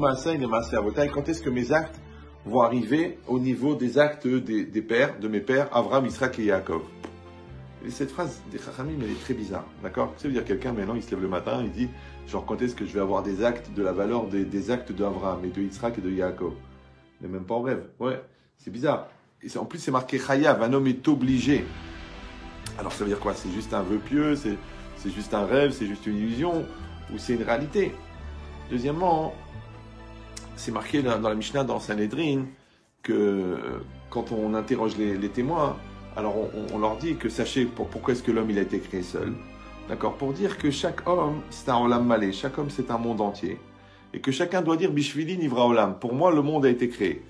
Maasai et Maasei Avotai, quand est-ce que mes actes vont arriver au niveau des actes des pères, de mes pères, Avraham, Yitzhak et Yaakov. Et cette phrase des Chachamim, elle est très bizarre, d'accord? Ça veut dire quelqu'un, maintenant, il se lève le matin, il dit, genre, quand est-ce que je vais avoir des actes de la valeur des actes d'Avraham et de Yitzhak et de Yaakov? Mais même pas en rêve, ouais, c'est bizarre. Et en plus, c'est marqué Chayav, un homme est obligé. Alors, ça veut dire quoi? C'est juste un vœu pieux, c'est juste un rêve, c'est juste une illusion, ou c'est une réalité? Deuxièmement, c'est marqué dans la Mishnah, dans Sanhedrin, que quand on interroge les témoins, alors on leur dit que sachez pourquoi est-ce que l'homme il a été créé seul, d'accord, pour dire que chaque homme c'est un olam malé, chaque homme c'est un monde entier, et que chacun doit dire bishvili nivra olam, pour moi le monde a été créé.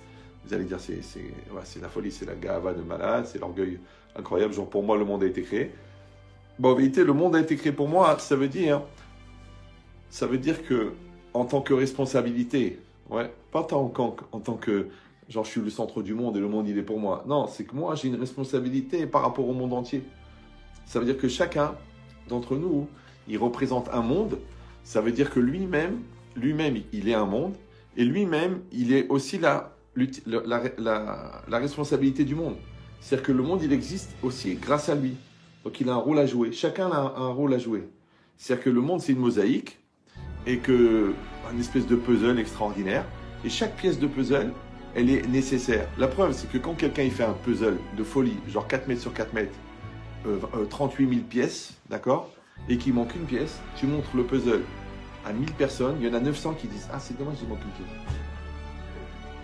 Vous allez dire c'est la folie, c'est la gava de malade, c'est l'orgueil incroyable, genre pour moi le monde a été créé. Bon, en vérité le monde a été créé pour moi, ça veut dire que en tant que responsabilité, ouais, pas en tant que genre je suis le centre du monde et le monde il est pour moi. Non, c'est que moi j'ai une responsabilité par rapport au monde entier. Ça veut dire que chacun d'entre nous, il représente un monde. Ça veut dire que lui-même il est un monde et lui-même il est aussi la responsabilité du monde. C'est-à-dire que le monde il existe aussi grâce à lui. Donc il a un rôle à jouer. Chacun a un rôle à jouer. C'est-à-dire que le monde c'est une mosaïque et que une espèce de puzzle extraordinaire. Et chaque pièce de puzzle, elle est nécessaire. La preuve, c'est que quand quelqu'un il fait un puzzle de folie, genre 4 mètres sur 4 mètres, 38 000 pièces, d'accord, et qu'il manque une pièce, tu montres le puzzle à 1000 personnes, il y en a 900 qui disent « Ah, c'est dommage, il manque une pièce. »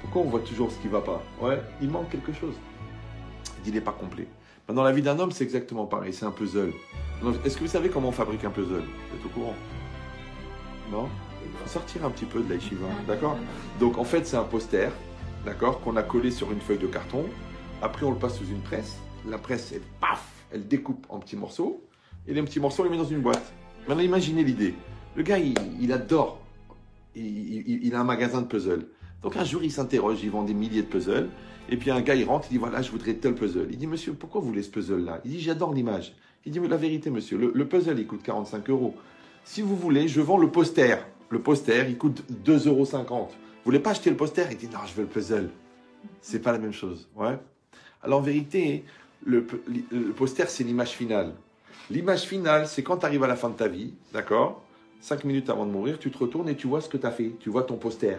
Pourquoi on voit toujours ce qui ne va pas? Ouais, il manque quelque chose. Il n'est pas complet. Dans la vie d'un homme, c'est exactement pareil, c'est un puzzle. Est-ce que vous savez comment on fabrique un puzzle? Vous êtes au courant? Non? Il faut sortir un petit peu de la yeshiva, d'accord? Donc en fait, c'est un poster, d'accord, qu'on a collé sur une feuille de carton. Après, on le passe sous une presse. La presse, elle, paf, elle découpe en petits morceaux. Et les petits morceaux, on les met dans une boîte. Maintenant, imaginez l'idée. Le gars, il adore. Il a un magasin de puzzles. Donc un jour, il s'interroge, il vend des milliers de puzzles. Et puis un gars, il rentre, il dit, voilà, je voudrais tel puzzle. Il dit, monsieur, pourquoi vous voulez ce puzzle-là? Il dit, j'adore l'image. Il dit, mais la vérité, monsieur, le puzzle, il coûte 45 €. Si vous voulez, je vends le poster. Le poster, il coûte 2,50 €. Vous voulez pas acheter le poster? Il dit, non, je veux le puzzle. C'est pas la même chose. Ouais. Alors en vérité, le poster, c'est l'image finale. L'image finale, c'est quand tu arrives à la fin de ta vie, d'accord? 5 minutes avant de mourir, tu te retournes et tu vois ce que tu as fait. Tu vois ton poster.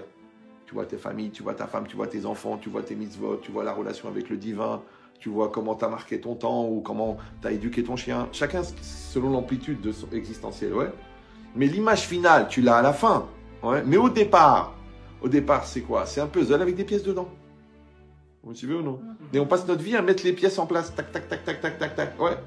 Tu vois tes familles, tu vois ta femme, tu vois tes enfants, tu vois tes mitzvot, tu vois la relation avec le divin, tu vois comment tu as marqué ton temps ou comment tu as éduqué ton chien. Chacun selon l'amplitude de son existentiel, ouais. Mais l'image finale, tu l'as à la fin. Ouais. Mais au départ, c'est quoi? C'est un puzzle avec des pièces dedans. Vous me suivez ou non? Et on passe notre vie à mettre les pièces en place. Tac, tac, tac, tac, tac, tac, tac. Ouais.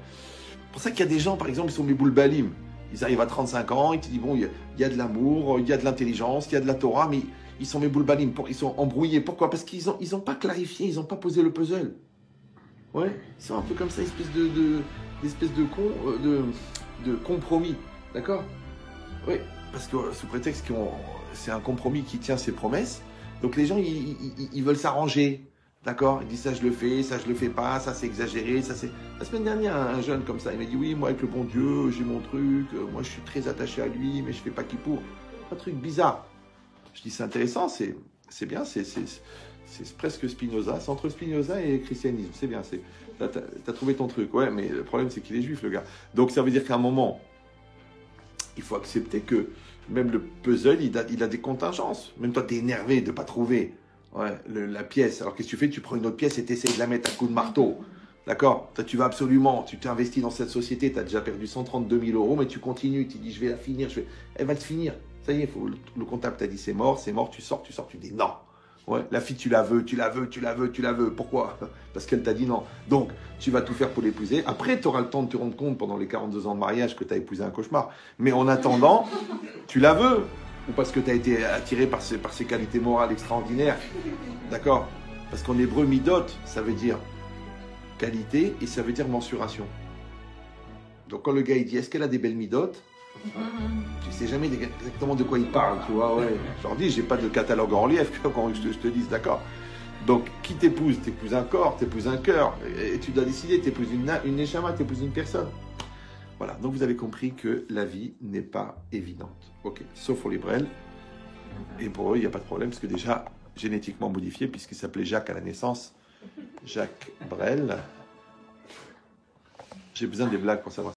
C'est pour ça qu'il y a des gens, par exemple, ils sont mes boules balim. Ils arrivent à 35 ans, ils te disent, bon, il y a de l'amour, il y a de l'intelligence, il y a de la Torah, mais ils sont mes boules balim. Ils sont embrouillés. Pourquoi? Parce qu'ils ont pas clarifié, ils n'ont pas posé le puzzle. Ouais. Ils sont un peu comme ça, une espèce de compromis. D'accord? Oui, parce que sous prétexte que c'est un compromis qui tient ses promesses, donc les gens, ils veulent s'arranger, d'accord? Ils disent ça je le fais pas, ça c'est exagéré, ça c'est... La semaine dernière, un jeune comme ça, il m'a dit oui, moi avec le bon Dieu, j'ai mon truc, moi je suis très attaché à lui, mais je fais pas Kippour. Un truc bizarre. Je dis c'est intéressant, c'est bien, c'est presque Spinoza, c'est entre Spinoza et christianisme, c'est bien, t'as trouvé ton truc, ouais, mais le problème c'est qu'il est juif le gars. Donc ça veut dire qu'à un moment... Il faut accepter que même le puzzle, il a des contingences. Même toi, tu es énervé de ne pas trouver la pièce. Alors qu'est-ce que tu fais? Tu prends une autre pièce et tu essaies de la mettre à coup de marteau. D'accord? Toi, tu vas absolument, tu t'es investi dans cette société, tu as déjà perdu 132 000 €, mais tu continues, tu dis je vais la finir, elle va te finir. Ça y est, le comptable t'a dit c'est mort, tu sors, tu dis non. Ouais, la fille, tu la veux. Pourquoi? Parce qu'elle t'a dit non. Donc, tu vas tout faire pour l'épouser. Après, tu auras le temps de te rendre compte pendant les 42 ans de mariage que tu as épousé un cauchemar. Mais en attendant, tu la veux. Ou parce que tu as été attiré par ses qualités morales extraordinaires. D'accord? Parce qu'en hébreu, midot, ça veut dire qualité et ça veut dire mensuration. Donc, quand le gars il dit est-ce qu'elle a des belles midot? Tu sais jamais exactement de quoi il parle, tu vois, ouais. Je leur dis, j'ai pas de catalogue en relief quand je te dise, d'accord. Donc, qui t'épouse? T'épouses un corps, t'épouses un cœur, et tu dois décider, t'épouses une neshama, t'épouses une personne. Voilà, donc vous avez compris que la vie n'est pas évidente. Ok, sauf pour les brels. Et pour eux, il n'y a pas de problème, parce que déjà, génétiquement modifié, puisqu'il s'appelait Jacques à la naissance, Jacques Brel. J'ai besoin des blagues pour savoir